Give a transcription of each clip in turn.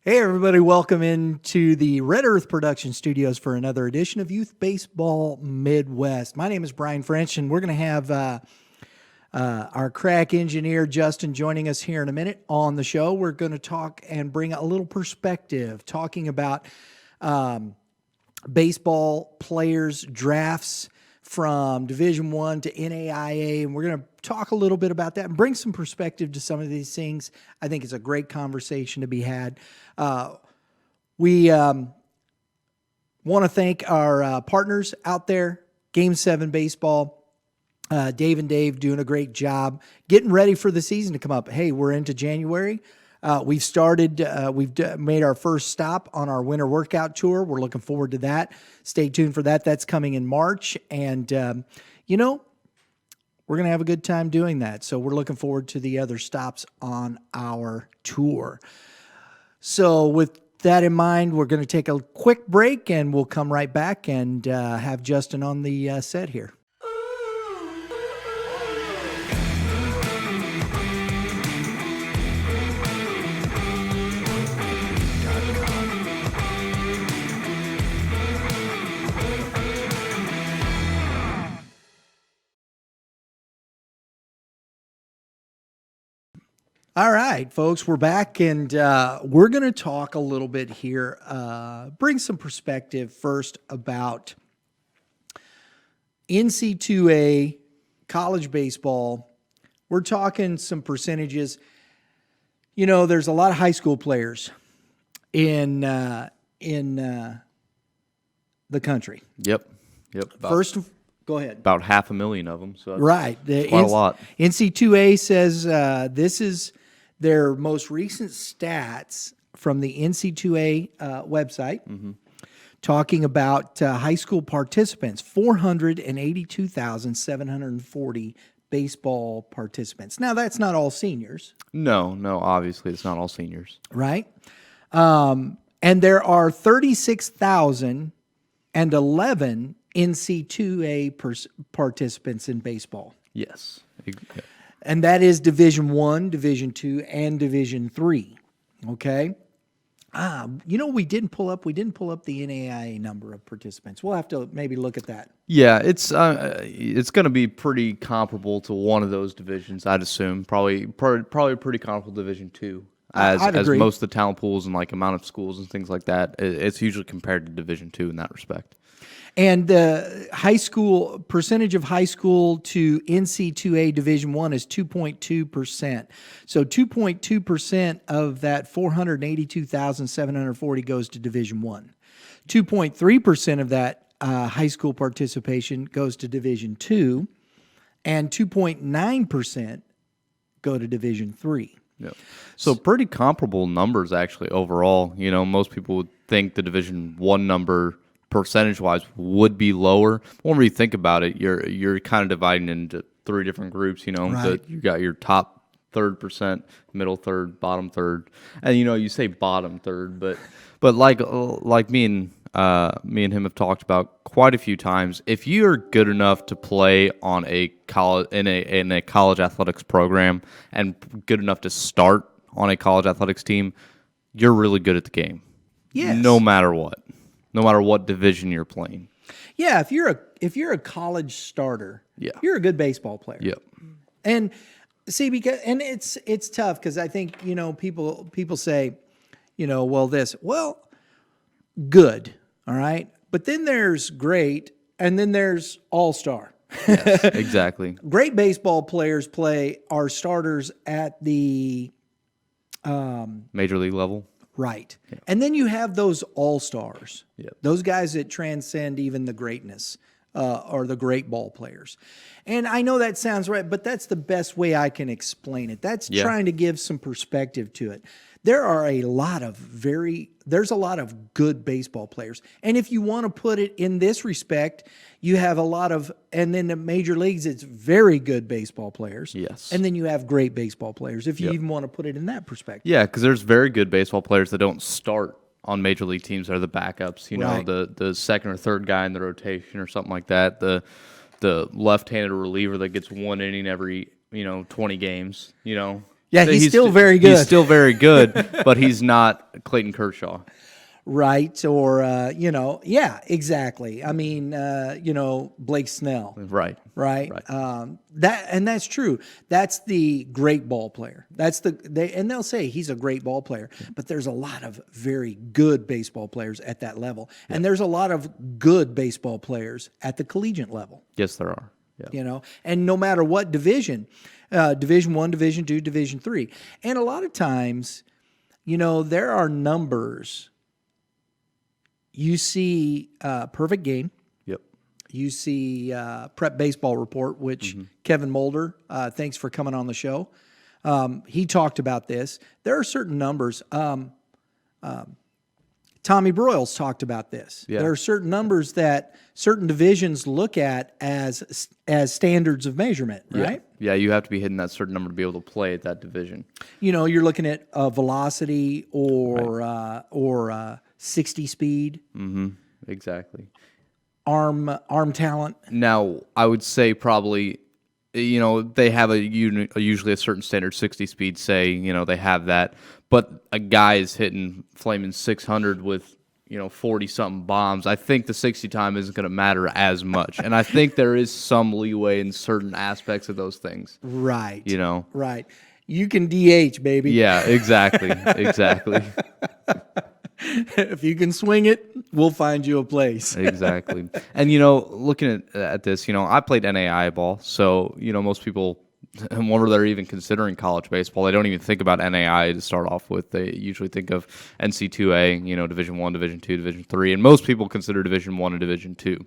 Hey, everybody, welcome into the Red Earth Production Studios for another edition of Youth Baseball Midwest. My name is Brian French, and we're going to have our crack engineer, Justin, joining us here in a minute on the show. We're going to talk and bring a little perspective, talking about baseball players' drafts from Division I to NAIA, and we're going to talk a little bit about that and bring some perspective to some of these things. I think it's a great conversation to be had. We want to thank our partners out there, Game 7 Baseball. Dave and Dave doing a great job getting ready for the season to come up. Hey, we're into January. We've made our first stop on our winter workout tour. We're looking forward to that. Stay tuned for that. That's coming in March. And, we're going to have a good time doing that. So we're looking forward to the other stops on our tour. So with that in mind, we're going to take a quick break and we'll come right back and have Justin on the set here. All right, folks, we're back, and we're going to talk a little bit here, bring some perspective first about NC2A college baseball. We're talking some percentages. You know, there's a lot of high school players in the country. Yep. First, go ahead. About 500,000 of them. So that's right. quite a lot. NC2A says this is their most recent stats from the NC2A website, talking about high school participants, 482,740 baseball participants. Now, that's not all seniors. No, obviously it's not all seniors. Right? And there are 36,011 NC2A participants in baseball. Yes. And that is Division I, Division II, and Division III. Okay? We didn't pull up the NAIA number of participants. We'll have to maybe look at that. Yeah, it's going to be pretty comparable to one of those divisions, I'd assume. Probably pretty comparable to Division II. As most of the talent pools and like amount of schools and things like that, it's usually compared to Division II in that respect. And the high school percentage of high school to NC2A Division I is 2.2%. So 2.2% of that 482,740 goes to Division I. 2.3% of that high school participation goes to Division II, and 2.9% go to Division III. Yep. So pretty comparable numbers actually overall. You know, most people would think the Division I number percentage-wise would be lower. When you think about it, you're kind of dividing into three different groups. You know, right. You got your top 3%, middle third, bottom third, and you say bottom third, but like me and him have talked about quite a few times. If you are good enough to play on a college in a college athletics program and good enough to start on a college athletics team, you're really good at the game. Yes. No matter what division you're playing. Yeah, if you're a college starter, you're a good baseball player. Yep. And see, it's tough because I think people say, good, all right, but then there's great, and then there's all-star. Yes, exactly. Great baseball players are starters at the major league level. Right. Yeah. And then you have those all-stars, Yep. Those guys that transcend even the greatness or the great ball players. And I know that sounds right, but that's the best way I can explain it. That's trying to give some perspective to it. There's a lot of good baseball players. And if you want to put it in this respect, you have a lot of, and then the major leagues, it's very good baseball players. Yes. And then you have great baseball players, if you even want to put it in that perspective. Yeah, because there's very good baseball players that don't start on major league teams. They're the backups, right. the second or third guy in the rotation or something like that. The left-handed reliever that gets one inning every 20 games. Yeah, he's still very good. He's still very good, but he's not Clayton Kershaw. right? Or yeah, exactly. I mean, Blake Snell, Right. right? Right. That's true. That's the great ball player. They'll say he's a great ball player, but there's a lot of very good baseball players at that level, and there's a lot of good baseball players at the collegiate level. Yes, there are. Yeah. And no matter what division, Division One, Division Two, Division Three, and a lot of times, there are numbers. You see Perfect Game. Yep. You see Prep Baseball Report, which Kevin Mulder, thanks for coming on the show. He talked about this. There are certain numbers. Tommy Broyles talked about this. Yeah. There are certain numbers that certain divisions look at as standards of measurement, right? Yeah, you have to be hitting that certain number to be able to play at that division. You're looking at velocity or 60 speed, Exactly. arm talent. Now, I would say probably, they have usually a certain standard 60 speed, say, they have that. But a guy is hitting flaming 600 with, 40-something bombs. I think the 60 time isn't going to matter as much. And I think there is some leeway in certain aspects of those things. Right. Right. You can DH, baby. Yeah, exactly. Exactly. If you can swing it, we'll find you a place. Exactly. And, looking at this, I played NAIA ball. So, most people, whenever they're even considering college baseball, they don't even think about NAIA to start off with. They usually think of NC2A, Division I, Division II, Division III. And most people consider Division I and Division II.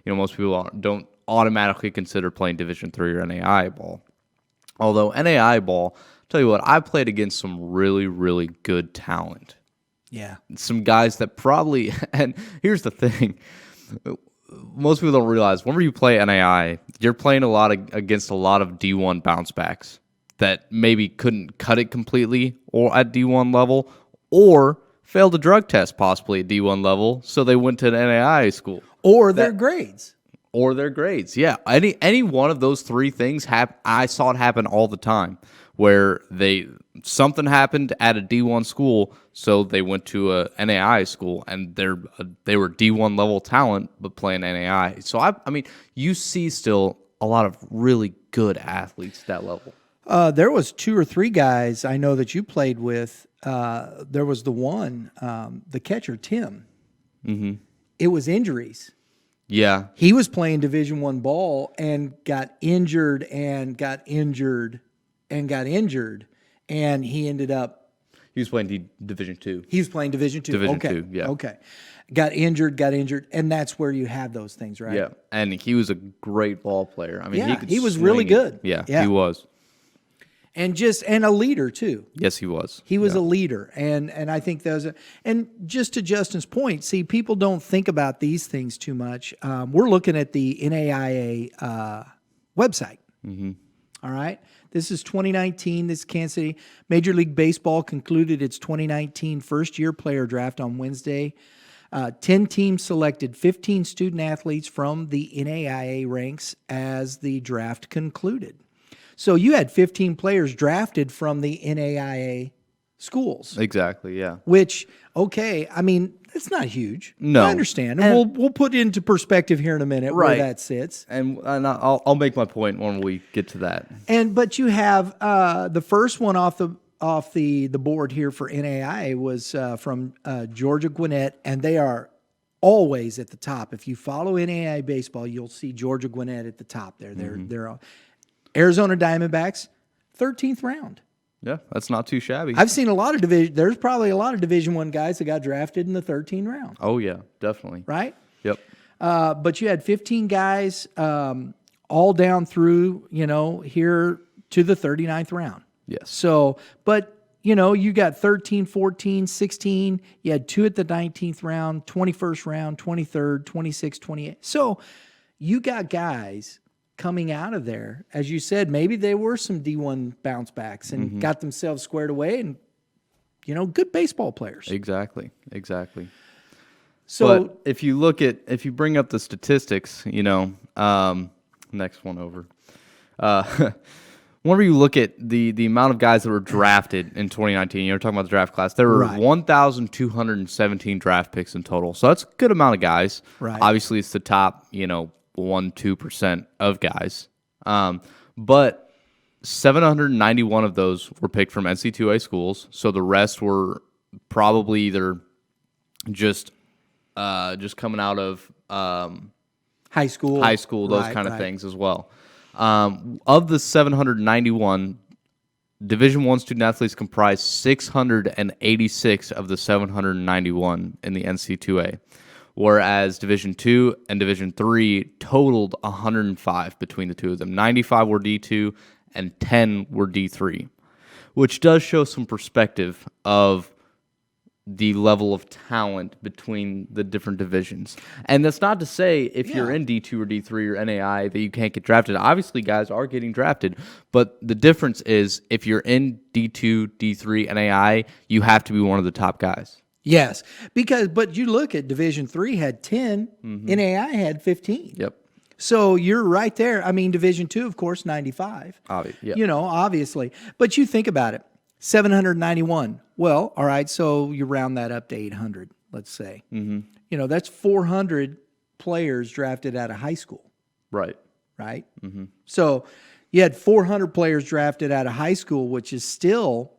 Most people don't automatically consider playing Division III or NAIA ball. Although NAIA ball, tell you what, I played against some really, really good talent. Yeah. Some guys that probably, and here's the thing, most people don't realize, whenever you play NAI, you're playing against a lot of D1 bounce backs that maybe couldn't cut it completely or at D1 level, or failed a drug test possibly at D1 level, so they went to an NAI school. Or their grades. Or their grades, yeah. Any one of those three things, I saw it happen all the time, where something happened at a D1 school, so they went to a NAI school, and they were D1 level talent, but playing NAI. So I mean, you see still a lot of really good athletes at that level. There was 2 or 3 guys I know that you played with. There was the one, the catcher, Tim. Mm-hmm. It was injuries. Yeah. He was playing Division I ball and got injured and got injured and got injured, and he ended up. He was playing Division II. He was playing Division II. Division okay. II, yeah. Okay. Got injured, and that's where you have those things, right? Yeah, and he was a great ball player. I mean, Yeah, he was swing really it. good. Yeah, Yeah. he was. And a leader too. Yes, he was. He was a leader, and I think and just to Justin's point, see, people don't think about these things too much. We're looking at the NAIA website. Mm-hmm. All right, this is 2019. This is Kansas City Major League Baseball concluded its 2019 first-year player draft on Wednesday. 10 teams selected 15 student athletes from the NAIA ranks as the draft concluded. So you had 15 players drafted from the NAIA schools. Exactly, yeah. Which, okay, I mean, it's not huge. No. I understand. And we'll put into perspective here in a minute where Right. that sits. And I'll make my point when we get to that. But you have the first one off the board here for NAIA was from Georgia Gwinnett, and they are always at the top. If you follow NAIA baseball, you'll see Georgia Gwinnett at the top there. They're Arizona Diamondbacks, 13th round. Yeah, that's not too shabby. I've seen a lot of division. There's probably a lot of Division I guys that got drafted in the 13th round. Oh yeah, definitely. Right? Yep. But you had 15 guys all down through, here to the 39th round. Yes. So, but, you got 13, 14, 16. You had 2 at the 19th round, 21st round, 23rd, 26th, 28th. So you got guys coming out of there. As you said, maybe they were some D1 bounce backs and got themselves squared away and, good baseball players. Exactly. So but if you bring up the statistics, next one over. whenever you look at the amount of guys that were drafted in 2019, you're talking about the draft class, there were Right. 1,217 draft picks in total. So that's a good amount of guys. Right. Obviously, it's the top, 1-2% of guys. But 791 of those were picked from NC2A schools. So the rest were probably either just coming out of High school, those Right, kind of right. things as well. Of the 791, Division I student athletes comprised 686 of the 791 in the NC2A, whereas Division II and Division III totaled 105 between the two of them. 95 were D2 and 10 were D3, which does show some perspective of the level of talent between the different divisions. And that's not to say if you're in D2 or D3 or NAI that you can't get drafted. Obviously, guys are getting drafted, but the difference is if you're in D2, D3, NAI, you have to be one of the top guys. Yes, but you look at Division III had 10, NAI had 15. Yep. So you're right there. I mean, Division II, of course, 95. Yep. Obviously. But you think about it, 791. Well, all right, so you round that up to 800, let's say. Mm-hmm. That's 400 players drafted out of high school, Right. right? Mm-hmm. So you had 400 players drafted out of high school, which is still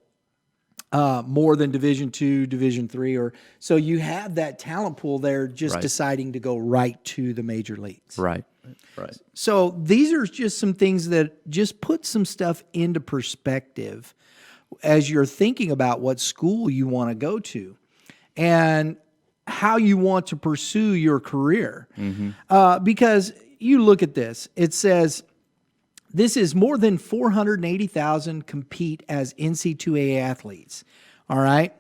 more than Division II, Division III, or so you have that talent pool there just deciding to go right to the major leagues. Right. So these are just some things that just put some stuff into perspective as you're thinking about what school you want to go to and how you want to pursue your career. Because you look at this, it says this is more than 480,000 compete as NC2A athletes. All right.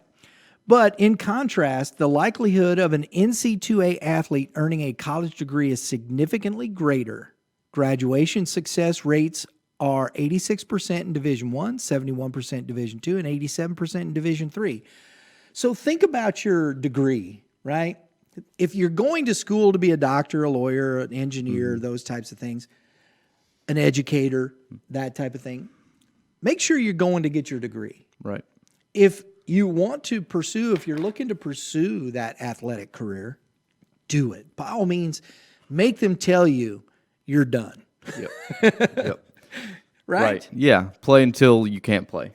But in contrast, the likelihood of an NC2A athlete earning a college degree is significantly greater. Graduation success rates are 86% in Division I, 71% in Division II, and 87% in Division III. So think about your degree, right? If you're going to school to be a doctor, a lawyer, an engineer, those types of things, an educator, that type of thing, make sure you're going to get your degree. Right. If you want to pursue, if you're looking to pursue that athletic career, do it. By all means, make them tell you you're done. Yep. Right? Yeah. Play until you can't play.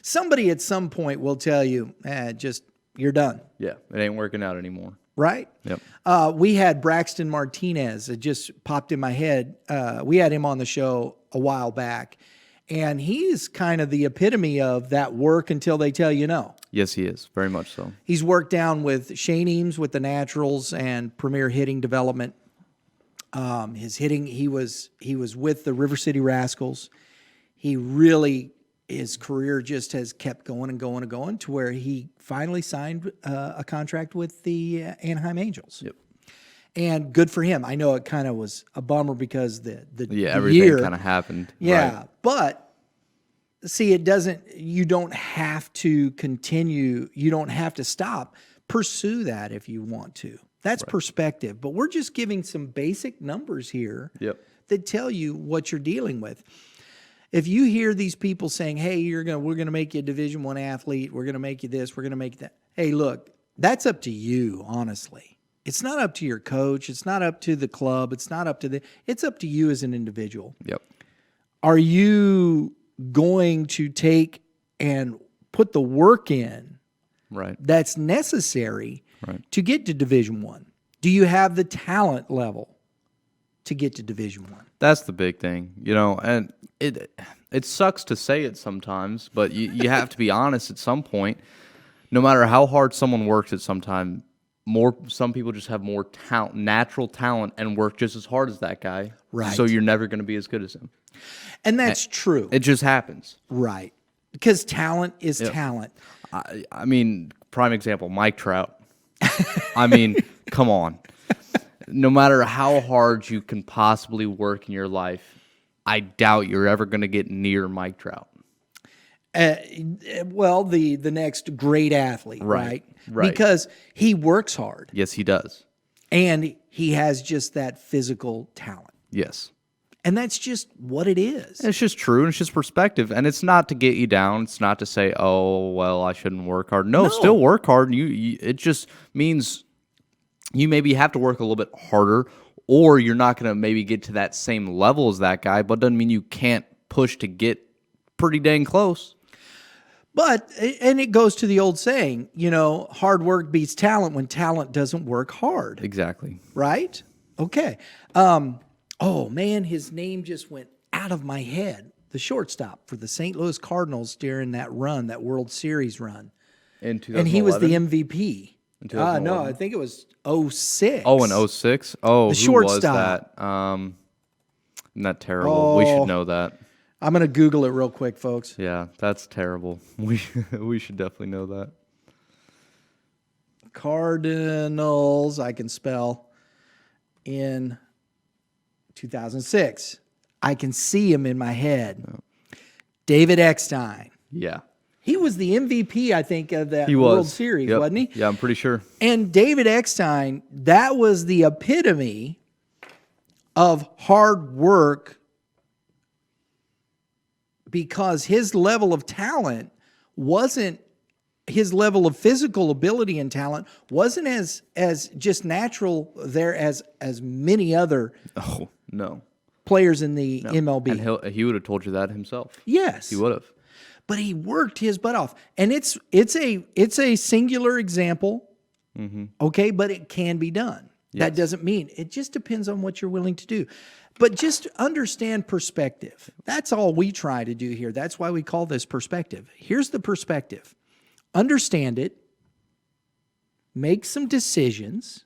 Somebody at some point will tell you, just you're done. Yeah. It ain't working out anymore. Right? Yep. We had Braxton Martinez. It just popped in my head. We had him on the show a while back, and he's kind of the epitome of that work until they tell you no. Yes, he is. Very much so. He's worked down with Shane Eames with the Naturals and Premier Hitting Development. His hitting, he was with the River City Rascals. He really, his career just has kept going and going and going to where he finally signed a contract with the Anaheim Angels. Yep. And good for him. I know it kind of was a bummer because the everything year kind of happened. Yeah, Right. but see, you don't have to continue. You don't have to stop. Pursue that if you want to. That's perspective. But we're just giving some basic numbers here that tell you what you're dealing with. If you hear these people saying, "Hey, we're gonna make you a Division I athlete. We're gonna make you this. We're gonna make that." Hey, look, that's up to you. Honestly, it's not up to your coach. It's not up to the club. It's not up to it's up to you as an individual. Yep. Are you going to take and put the work in that's necessary to get to Division I? Do you have the talent level to get to Division I? That's the big thing, and it sucks to say it sometimes, but you have to be honest at some point. No matter how hard someone works at some time, some people just have more talent, natural talent, and work just as hard as that guy. Right. So you're never going to be as good as him. And that's true. It just happens. Right. Because talent is talent. I mean, prime example, Mike Trout. I mean, come on. No matter how hard you can possibly work in your life, I doubt you're ever going to get near Mike Trout. Well, the next great athlete, right? Right. Because he works hard. Yes, he does. And he has just that physical talent. Yes. And that's just what it is. It's just true, and it's just perspective, and it's not to get you down. It's not to say, "Oh, well, I shouldn't work hard." No, still work hard. And it just means you maybe have to work a little bit harder, or you're not going to maybe get to that same level as that guy. But doesn't mean you can't push to get pretty dang close. But, and it goes to the old saying, hard work beats talent when talent doesn't work hard. Exactly. Right? Okay. Oh, man, his name just went out of my head. The shortstop for the St. Louis Cardinals during that run, that World Series run. In 2011? And he was the MVP. In 2011? No, I think it was 06. Oh, in 06? Oh, The who shortstop. was that? Not terrible. We should know that. I'm going to Google it real quick, folks. Yeah, that's terrible. We should definitely know that. Cardinals, I can spell, in 2006. I can see him in my head. No. David Eckstein. Yeah. He was the MVP, I think, of that He World was. Series, Yep. wasn't he? Yeah, I'm pretty sure. And David Eckstein, that was the epitome of hard work, because his level of talent wasn't, his level of physical ability and talent wasn't as just natural there as many other players in the MLB. And he would have told you that himself. Yes, he would have. But he worked his butt off, and it's a singular example. Okay, but it can be done. Yes. That doesn't mean, it just depends on what you're willing to do. But just understand perspective. That's all we try to do here. That's why we call this perspective. Here's the perspective. Understand it, make some decisions,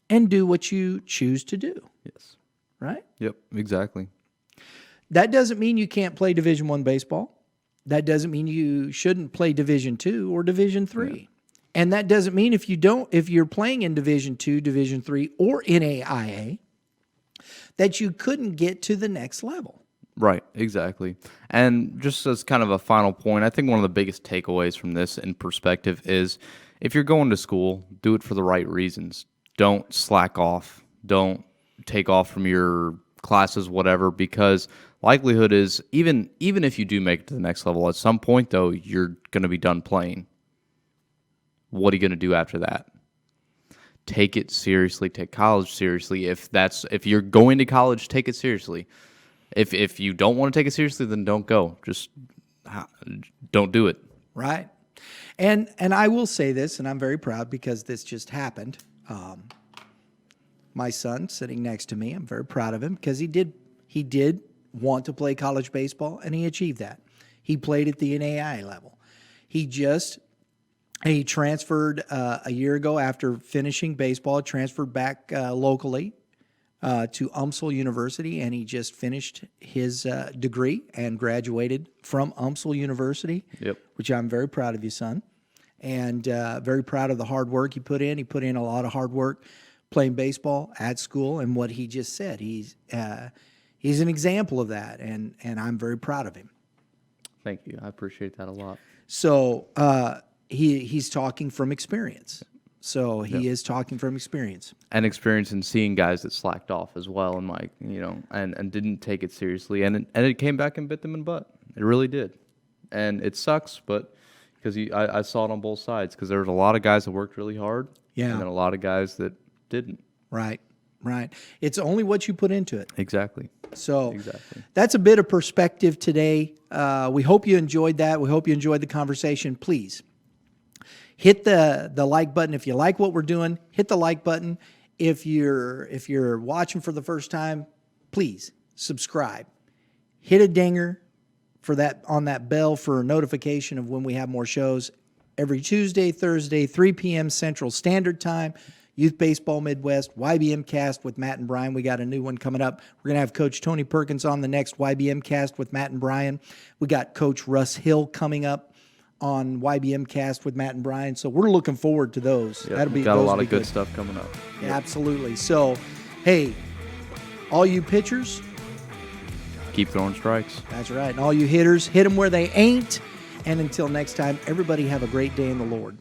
and do what you choose to do. Yes. Right? Yep, exactly. That doesn't mean you can't play Division I baseball. That doesn't mean you shouldn't play Division II or Division III. Yeah. And that doesn't mean if you're playing in Division II, Division III, or NAIA, that you couldn't get to the next level. Right, exactly. And just as kind of a final point, I think one of the biggest takeaways from this in perspective is if you're going to school, do it for the right reasons. Don't slack off. Don't take off from your classes, whatever, because likelihood is even if you do make it to the next level, at some point, though, you're going to be done playing. What are you going to do after that? Take it seriously. Take college seriously. If you're going to college, take it seriously. If you don't want to take it seriously, then don't go. Just don't do it. Right. And I will say this, and I'm very proud because this just happened. My son sitting next to me, I'm very proud of him because he did want to play college baseball, and he achieved that. He played at the NAIA level. He transferred a year ago after finishing baseball, transferred back locally to UMSL University, and he just finished his degree and graduated from UMSL University, which I'm very proud of you, son, and very proud of the hard work he put in. He put in a lot of hard work playing baseball at school, and what he just said, he's an example of that, and I'm very proud of him. Thank you. I appreciate that a lot. So he's talking from experience. So he is talking from experience. And experience in seeing guys that slacked off as well, and and didn't take it seriously, and it came back and bit them in the butt. It really did, and it sucks, but because I saw it on both sides, because there was a lot of guys that worked really hard, and then a lot of guys that didn't. Right. It's only what you put into it. Exactly. So that's a bit of perspective today. We hope you enjoyed that. We hope you enjoyed the conversation. Please hit the like button if you like what we're doing. Hit the like button. If you're watching for the first time, please subscribe. Hit a dinger on that bell for a notification of when we have more shows. Every Tuesday, Thursday, 3 p.m. Central Standard Time. Youth Baseball Midwest, YBM Cast with Matt and Brian. We got a new one coming up. We're going to have Coach Tony Perkins on the next YBM Cast with Matt and Brian. We got Coach Russ Hill coming up on YBM Cast with Matt and Brian. So we're looking forward to those. Yep, got a lot of good stuff coming up. Yeah, absolutely. So, hey, all you pitchers, keep throwing strikes. That's right. And all you hitters, hit them where they ain't. And until next time, everybody have a great day in the Lord.